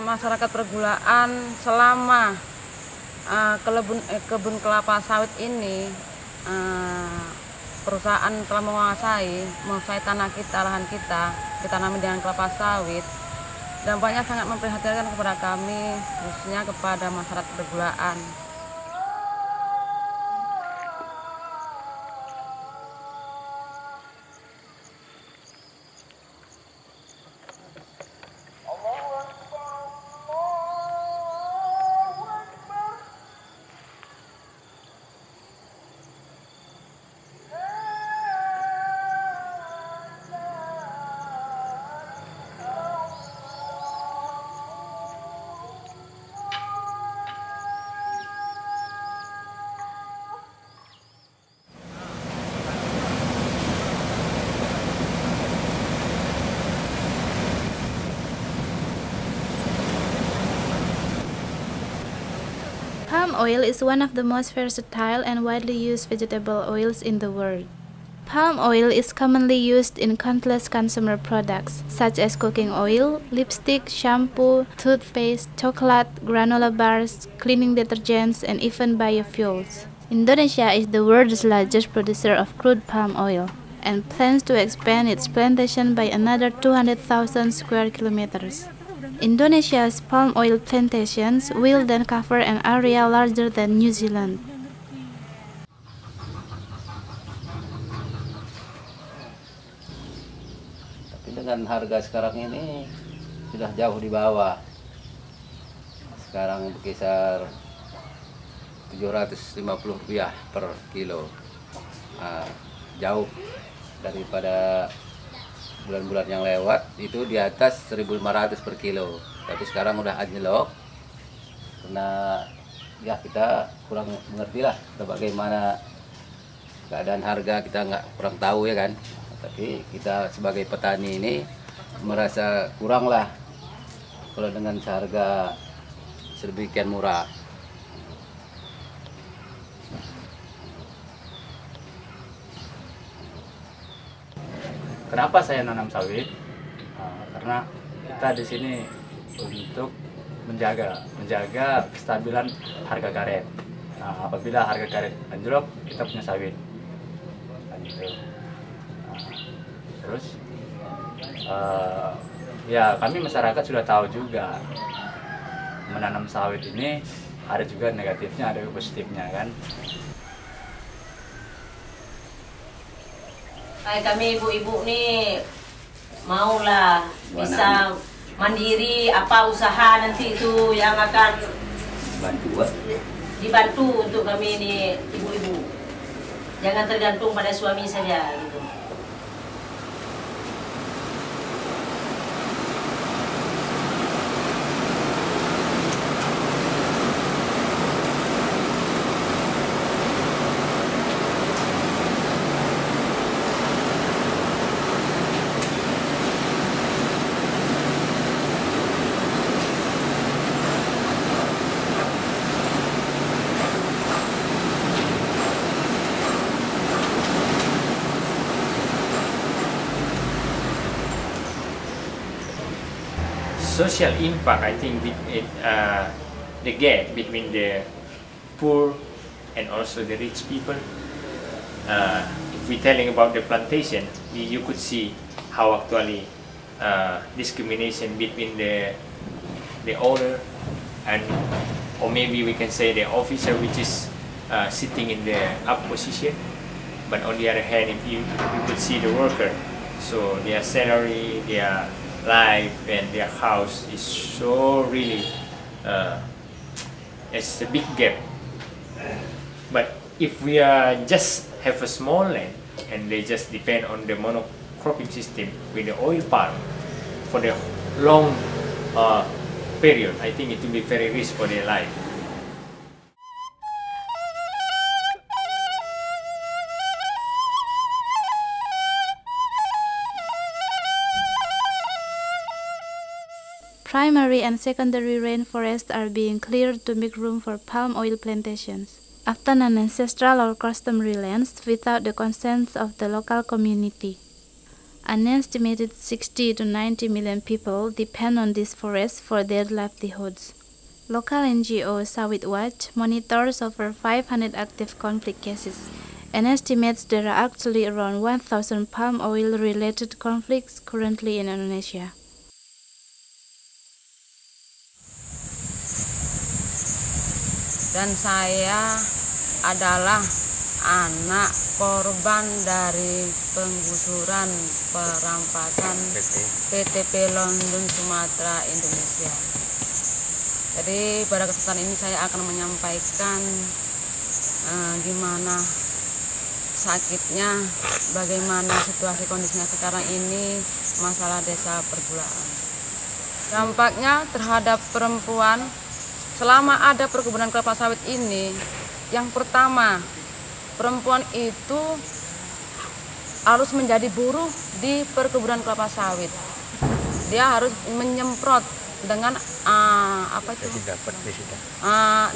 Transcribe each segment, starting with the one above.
masyarakat pergulaan selama kebun kelapa sawit ini perusahaan telah menguasai tanah kita, lahan kita ditanami dengan kelapa sawit. Dampaknya sangat memprihatinkan kepada kami, khususnya kepada masyarakat pergulaan. Palm oil is one of the most versatile and widely used vegetable oils in the world. Palm oil is commonly used in countless consumer products, such as cooking oil, lipstick, shampoo, toothpaste, chocolate, granola bars, cleaning detergents, and even biofuels. Indonesia is the world's largest producer of crude palm oil and plans to expand its plantation by another 200,000 square kilometers. Indonesia's palm oil plantations will then cover an area larger than New Zealand. Tapi dengan harga sekarang ini sudah jauh di bawah. Sekarang berkisar Rp750 per kilo. Jauh daripada bulan-bulan yang lewat itu di atas 1.500 per kilo, tapi sekarang udah anjlok karena ya kita kurang mengerti lah bagaimana keadaan harga, kita kurang tahu ya kan, tapi kita sebagai petani ini merasa kurang lah kalau dengan seharga sedemikian murah. Kenapa saya nanam sawit? Karena kita di sini untuk menjaga kestabilan harga karet. Apabila harga karet anjlok, kita punya sawit. Gitu. Terus, ya kami masyarakat sudah tahu juga menanam sawit ini ada juga negatifnya, ada juga positifnya kan. Kayak kami ibu-ibu nih maulah bisa mandiri, apa usaha nanti itu yang akan dibantu untuk kami ini ibu-ibu. Jangan tergantung pada suami saja gitu. Social impact, I think, the gap between the poor and also the rich people. If we're telling about the plantation, you could see how actually discrimination between the owner and, or maybe we can say the officer, which is sitting in the up position. But on the other hand, if you could see the worker, so their salary, their life and their house is so really it's a big gap. But if we just have a small land and they just depend on the monocropping system with the oil palm for the long period, I think it will be very risky for their life. Primary and secondary rainforests are being cleared to make room for palm oil plantations, often on ancestral or customary lands without the consent of the local community. An estimated 60 to 90 million people depend on this forest for their livelihoods. Local NGO Sawit Watch monitors over 500 active conflict cases and estimates there are actually around 1,000 palm oil-related conflicts currently in Indonesia. Dan saya adalah anak korban dari penggusuran perampasan PT Pelindung Sumatera Indonesia. Jadi pada kesempatan ini saya akan menyampaikan gimana sakitnya, bagaimana situasi kondisinya sekarang ini masalah desa pergulaan. Dampaknya terhadap perempuan selama ada perkebunan kelapa sawit ini, yang pertama, perempuan itu harus menjadi buruh di perkebunan kelapa sawit. Dia harus menyemprot dengan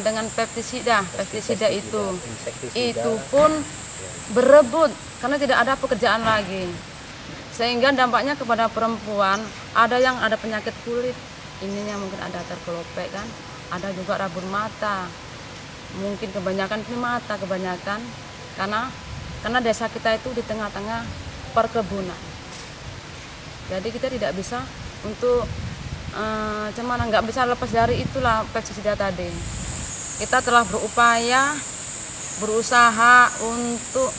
dengan pestisida itu pun berebut karena tidak ada pekerjaan lagi, sehingga dampaknya kepada perempuan ada yang ada penyakit kulit, ininya mungkin ada terkelopek kan, ada juga rabun mata, mungkin kebanyakan ini mata kebanyakan karena desa kita itu di tengah-tengah perkebunan, jadi kita tidak bisa untuk nggak bisa lepas dari itulah pestisida tadi. Kita telah berusaha untuk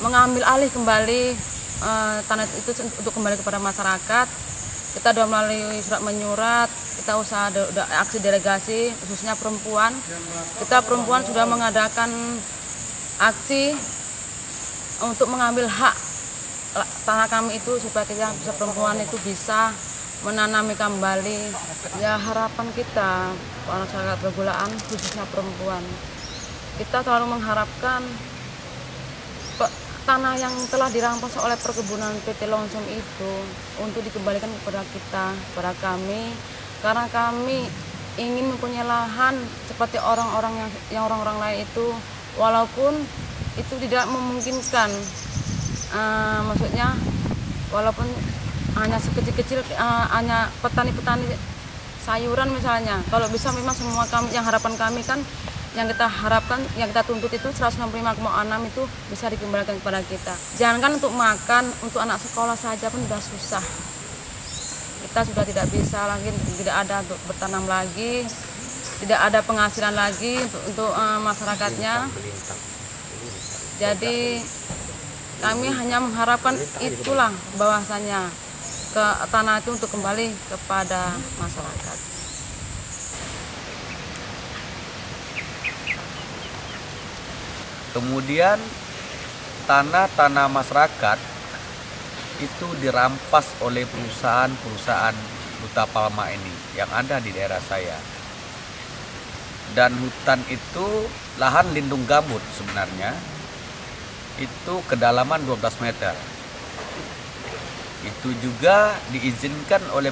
mengambil alih kembali tanah itu untuk kembali kepada masyarakat. Kita sudah melalui surat menyurat, kita usaha aksi delegasi khususnya perempuan. Kita perempuan sudah mengadakan aksi untuk mengambil hak tanah kami itu supaya kita bisa perempuan itu bisa menanami kembali. Ya harapan kita masyarakat pergulaan khususnya perempuan, kita selalu mengharapkan tanah yang telah dirampas oleh perkebunan PT Longsong itu untuk dikembalikan kepada kita, kepada kami, karena kami ingin mempunyai lahan seperti orang-orang yang orang-orang lain itu, walaupun itu tidak memungkinkan. Maksudnya walaupun hanya sekecil-kecil, hanya petani-petani sayuran misalnya, kalau bisa memang semua kami, yang harapan kami kan, yang kita harapkan, yang kita tuntut itu 165,6 itu bisa dikembalikan kepada kita. Jangankan untuk makan, untuk anak sekolah saja pun sudah susah. Kita sudah tidak bisa lagi, tidak ada untuk bertanam lagi, tidak ada penghasilan lagi untuk masyarakatnya. Jadi kami hanya mengharapkan itulah bahwasanya ke tanah itu untuk kembali kepada masyarakat. Kemudian tanah-tanah masyarakat itu dirampas oleh perusahaan-perusahaan Huta Palma ini yang ada di daerah saya. Dan hutan itu lahan lindung gambut sebenarnya. Itu kedalaman 12 meter. Itu juga diizinkan oleh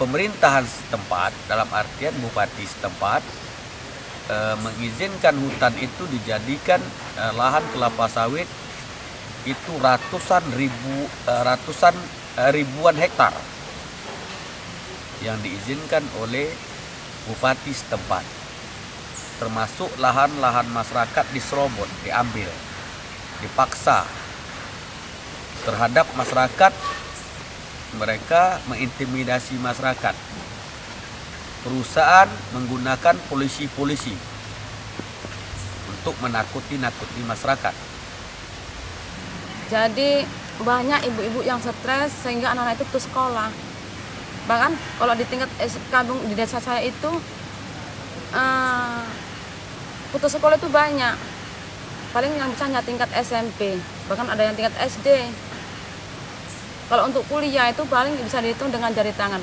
pemerintahan setempat, dalam artian bupati setempat, mengizinkan hutan itu dijadikan lahan kelapa sawit itu ribuan hektar yang diizinkan oleh bupati setempat, termasuk lahan-lahan masyarakat diserobot, diambil, dipaksa terhadap masyarakat. Mereka mengintimidasi masyarakat. Perusahaan menggunakan polisi-polisi untuk menakuti masyarakat. Jadi banyak ibu-ibu yang stres sehingga anak-anak itu putus sekolah. Bahkan kalau di tingkat kampung di desa saya itu putus sekolah itu banyak. Paling yang bisa hanya tingkat SMP, bahkan ada yang tingkat SD. Kalau untuk kuliah itu paling bisa dihitung dengan jari tangan.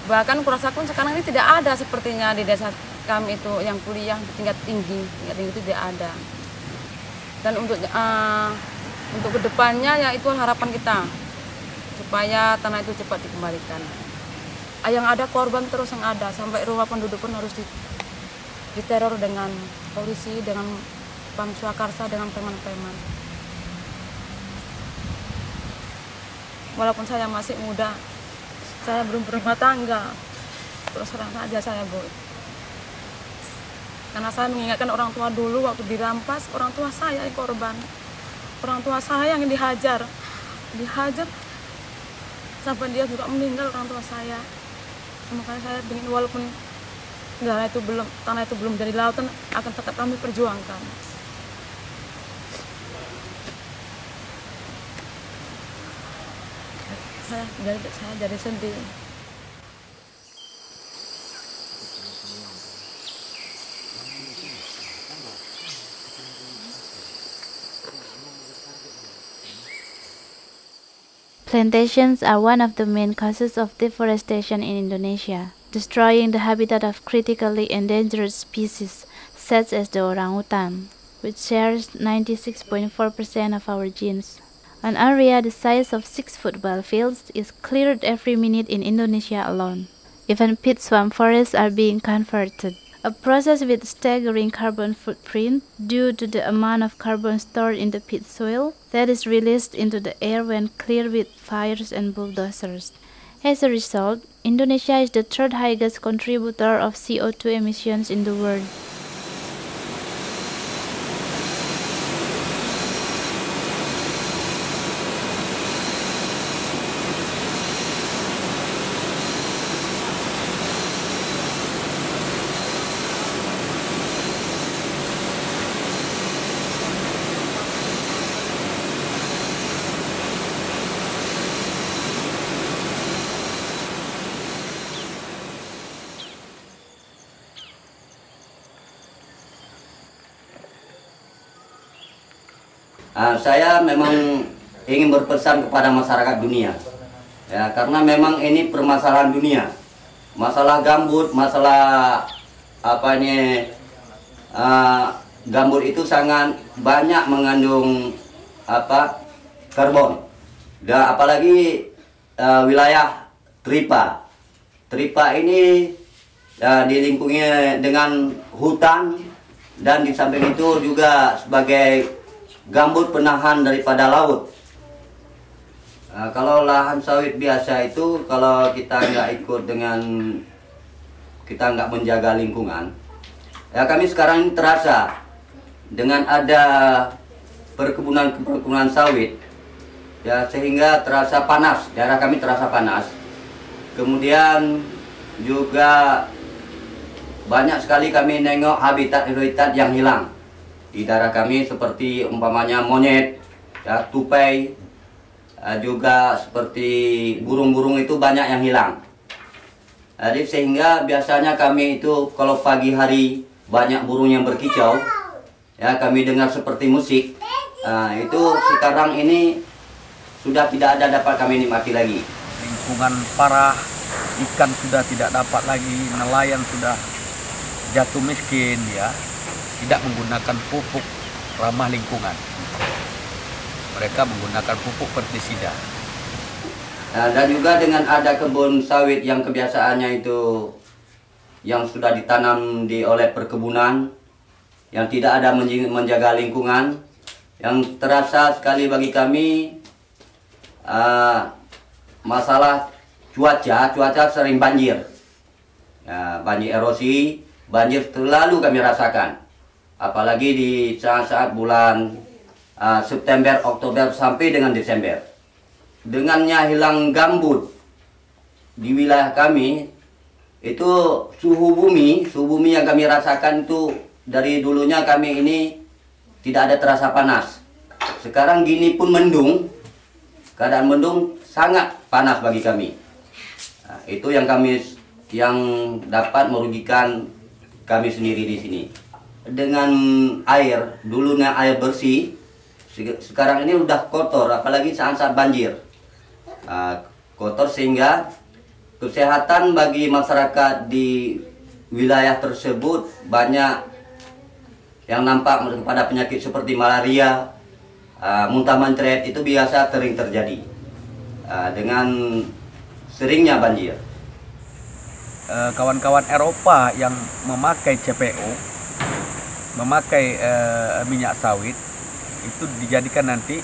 Bahkan kurasa pun sekarang ini tidak ada sepertinya di desa kami itu yang kuliah tingkat tinggi itu tidak ada. Dan untuk kedepannya ya itu harapan kita supaya tanah itu cepat dikembalikan. Yang ada korban terus yang ada, sampai rumah penduduk pun harus diteror dengan polisi, dengan Pam Swakarsa, dengan preman-preman. walaupun saya masih muda, saya belum berumah tangga. Terus terang saja saya, Bu. Karena saya mengingatkan orang tua dulu waktu dirampas, orang tua saya yang korban. Orang tua saya yang dihajar sampai dia juga meninggal, orang tua saya. Makanya saya ingin walaupun tanah itu belum jadi lautan, akan tetap kami perjuangkan. Saya jadi sedih. Plantations are one of the main causes of deforestation in Indonesia, destroying the habitat of critically endangered species such as the orangutan, which shares 96.4% of our genes. An area the size of 6 football fields is cleared every minute in Indonesia alone. Even peat swamp forests are being converted, a process with staggering carbon footprint due to the amount of carbon stored in the peat soil that is released into the air when cleared with fires and bulldozers. As a result, Indonesia is the third highest contributor of CO2 emissions in the world. Saya memang ingin berpesan kepada masyarakat dunia, ya, karena memang ini permasalahan dunia, masalah gambut, masalah gambut itu sangat banyak mengandung karbon, dan apalagi wilayah Tripa ini dilingkungi dengan hutan, dan di samping itu juga sebagai gambut penahan daripada laut. Kalau lahan sawit biasa itu, kalau kita nggak menjaga lingkungan, ya kami sekarang ini terasa dengan ada perkebunan sawit, ya sehingga terasa panas, daerah kami terasa panas. Kemudian juga banyak sekali kami nengok habitat yang hilang di daerah kami, seperti umpamanya monyet, ya, tupai, juga seperti burung-burung itu banyak yang hilang. Jadi sehingga biasanya kami itu kalau pagi hari banyak burung yang berkicau, ya kami dengar seperti musik. Itu sekarang ini sudah tidak ada dapat kami nikmati lagi. Lingkungan parah, ikan sudah tidak dapat lagi, nelayan sudah jatuh miskin, ya. Tidak menggunakan pupuk ramah lingkungan. Mereka menggunakan pupuk pestisida. Dan juga dengan ada kebun sawit yang kebiasaannya itu yang sudah ditanam oleh perkebunan, yang tidak ada menjaga lingkungan, yang terasa sekali bagi kami masalah cuaca sering banjir, ya, banjir erosi, banjir selalu kami rasakan. Apalagi di saat-saat bulan September, Oktober sampai dengan Desember. Dengannya hilang gambut di wilayah kami, itu suhu bumi yang kami rasakan itu dari dulunya kami ini tidak ada terasa panas. Sekarang gini pun mendung, keadaan mendung sangat panas bagi kami. Itu yang dapat merugikan kami sendiri di sini. Dengan air, dulunya air bersih, sekarang ini udah kotor, apalagi saat-saat banjir. Kotor sehingga kesehatan bagi masyarakat di wilayah tersebut banyak yang nampak pada penyakit seperti malaria, muntah mencret, itu biasa sering terjadi dengan seringnya banjir. Kawan-kawan Eropa yang memakai CPO, memakai minyak sawit, itu dijadikan nanti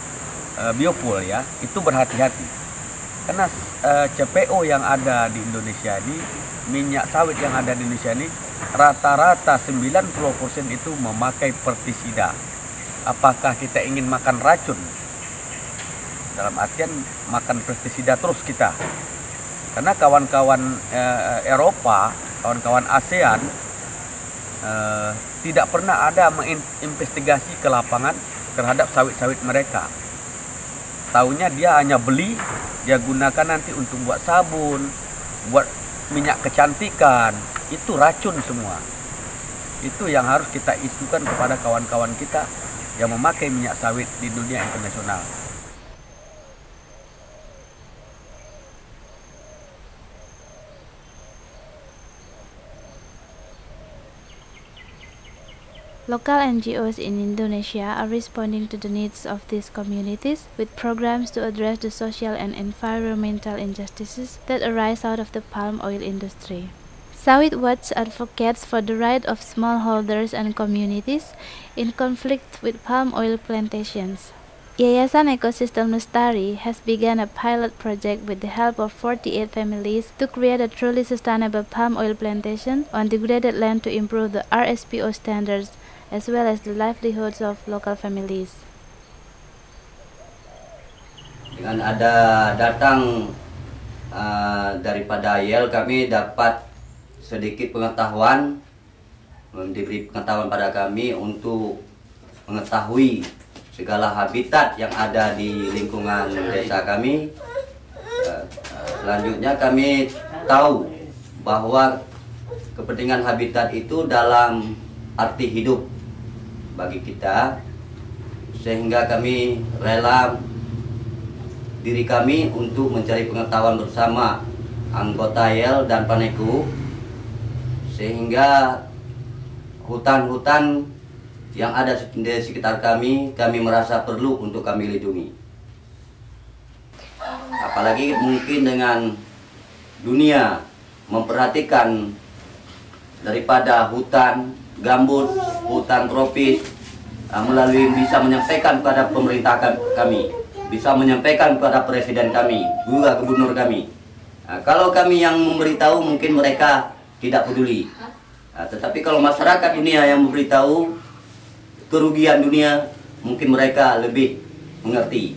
biofuel, ya, itu berhati-hati. Karena CPO yang ada di Indonesia ini, minyak sawit yang ada di Indonesia ini, rata-rata 90% itu memakai pestisida. Apakah kita ingin makan racun? Dalam artian makan pestisida terus kita. Karena kawan-kawan Eropa, kawan-kawan ASEAN, tidak pernah ada menginvestigasi ke lapangan terhadap sawit-sawit mereka. Taunya dia hanya beli, dia gunakan nanti untuk buat sabun, buat minyak kecantikan, itu racun semua. Itu yang harus kita isukan kepada kawan-kawan kita yang memakai minyak sawit di dunia internasional. Local NGOs in Indonesia are responding to the needs of these communities with programs to address the social and environmental injustices that arise out of the palm oil industry. Sawit Watch advocates for the right of smallholders and communities in conflict with palm oil plantations. Yayasan Ekosistem Lestari has begun a pilot project with the help of 48 families to create a truly sustainable palm oil plantation on degraded land to improve the RSPO standards as well as the livelihoods of local families. Dengan ada datang daripada YEL, kami dapat sedikit pengetahuan, diberi pengetahuan pada kami untuk mengetahui segala habitat yang ada di lingkungan desa kami. Selanjutnya kami tahu bahwa kepentingan habitat itu dalam arti hidup bagi kita, sehingga kami rela diri kami untuk mencari pengetahuan bersama anggota YEL dan Paneku, sehingga hutan-hutan yang ada di sekitar kami merasa perlu untuk kami lindungi. Apalagi mungkin dengan dunia memperhatikan daripada hutan gambut, hutan tropis, melalui bisa menyampaikan kepada pemerintah kami, bisa menyampaikan kepada presiden kami, juga gubernur kami. Kalau kami yang memberitahu mungkin mereka tidak peduli, tetapi kalau masyarakat dunia yang memberitahu kerugian dunia, mungkin mereka lebih mengerti.